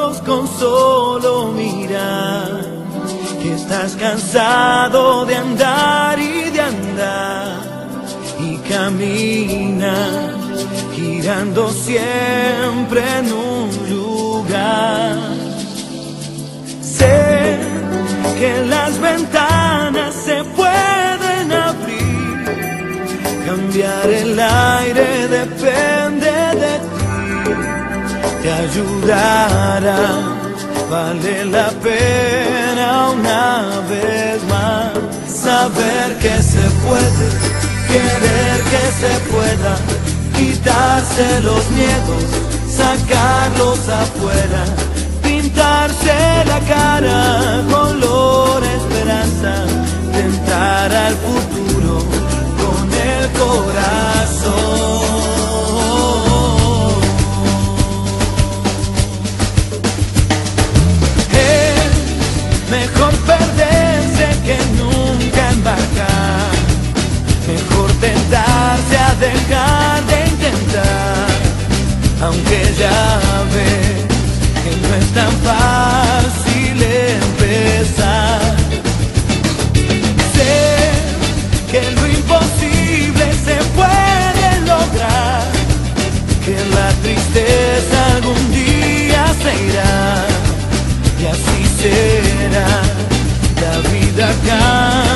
ojos con solo mirar, que estás cansado de andar y de andar, y caminas girando siempre en un lugar. Sé que las ventanas se pueden abrir, cambiar el aire depende de ti, te ayudará, vale la pena una vez más saber que se puede, querer que se pueda, quitarse los miedos, sacarlos afuera, pintarse la cara, color esperanza, tentar al futuro con el corazón. Es mejor perderse que nunca embarcar, mejor tentarse a dejar de intentar, aunque ya ves que no es tan fácil empezar. Sé que lo imposible se puede lograr, que la tristeza algún día se irá, y así será, la vida cambia.